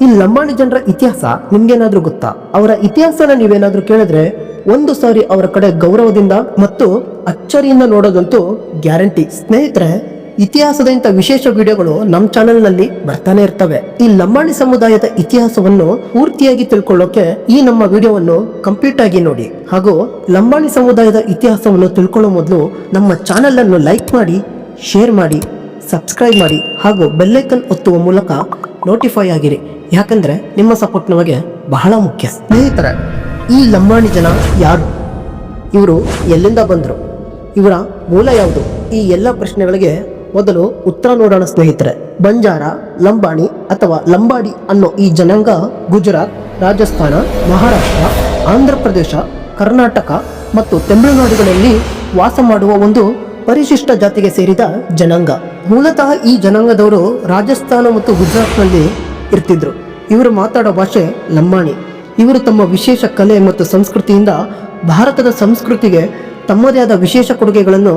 ಈ ಲಂಬಾಣಿ ಜನರ ಇತಿಹಾಸ ನಿಮ್ಗೇನಾದ್ರೂ ಗೊತ್ತಾ? ಅವರ ಇತಿಹಾಸನ ನೀವೇನಾದ್ರೂ ಕೇಳಿದ್ರೆ ಒಂದು ಸಾರಿ ಅವರ ಕಡೆ ಗೌರವದಿಂದ ಮತ್ತು ಅಚ್ಚರಿಯಿಂದ ನೋಡೋದಂತೂ ಗ್ಯಾರಂಟಿ. ಸ್ನೇಹಿತರೆ, ಇತಿಹಾಸದ ಇಂಥ ವಿಶೇಷ ವಿಡಿಯೋಗಳು ನಮ್ಮ ಚಾನೆಲ್ ನಲ್ಲಿ ಬರ್ತಾನೆ ಇರ್ತವೆ. ಈ ಲಂಬಾಣಿ ಸಮುದಾಯದ ಇತಿಹಾಸವನ್ನು ಪೂರ್ತಿಯಾಗಿ ತಿಳ್ಕೊಳ್ಳೋಕೆ ಈ ನಮ್ಮ ವಿಡಿಯೋವನ್ನು ಕಂಪ್ಲೀಟ್ ಆಗಿ ನೋಡಿ. ಹಾಗೂ ಲಂಬಾಣಿ ಸಮುದಾಯದ ಇತಿಹಾಸವನ್ನು ತಿಳ್ಕೊಳ್ಳೋ ಮೊದಲು ನಮ್ಮ ಚಾನೆಲ್ ಅನ್ನು ಲೈಕ್ ಮಾಡಿ, ಶೇರ್ ಮಾಡಿ, ಸಬ್ಸ್ಕ್ರೈಬ್ ಮಾಡಿ ಹಾಗೂ ಬೆಲ್ಲೈಕನ್ ಒತ್ತುವ ಮೂಲಕ ನೋಟಿಫೈ ಆಗಿರಿ. ಯಾಕಂದ್ರೆ ನಿಮ್ಮ ಸಪೋರ್ಟ್ ನಮಗೆ ಬಹಳ ಮುಖ್ಯ. ಸ್ನೇಹಿತರೆ, ಈ ಲಂಬಾಣಿ ಜನ ಯಾರು? ಇವರು ಎಲ್ಲಿಂದ ಬಂದರು? ಇವರ ಮೂಲ ಯಾವುದು? ಈ ಎಲ್ಲ ಪ್ರಶ್ನೆಗಳಿಗೆ ಮೊದಲು ಉತ್ತರ ನೋಡೋಣ ಸ್ನೇಹಿತರೆ. ಬಂಜಾರ, ಲಂಬಾಣಿ ಅಥವಾ ಲಂಬಾಡಿ ಅನ್ನೋ ಈ ಜನಾಂಗ ಗುಜರಾತ್, ರಾಜಸ್ಥಾನ, ಮಹಾರಾಷ್ಟ್ರ, ಆಂಧ್ರ ಪ್ರದೇಶ, ಕರ್ನಾಟಕ ಮತ್ತು ತಮಿಳುನಾಡುಗಳಲ್ಲಿ ವಾಸ ಮಾಡುವ ಒಂದು ಪರಿಶಿಷ್ಟ ಜಾತಿಗೆ ಸೇರಿದ ಜನಾಂಗ. ಮೂಲತಃ ಈ ಜನಾಂಗದವರು ರಾಜಸ್ಥಾನ ಮತ್ತು ಗುಜರಾತ್ನಲ್ಲಿ ಇರ್ತಿದ್ರು. ಇವರು ಮಾತಾಡೋ ಭಾಷೆ ಲಂಬಾಣಿ. ಇವರು ತಮ್ಮ ವಿಶೇಷ ಕಲೆ ಮತ್ತು ಸಂಸ್ಕೃತಿಯಿಂದ ಭಾರತದ ಸಂಸ್ಕೃತಿಗೆ ತಮ್ಮದೇ ಆದ ವಿಶೇಷ ಕೊಡುಗೆಗಳನ್ನು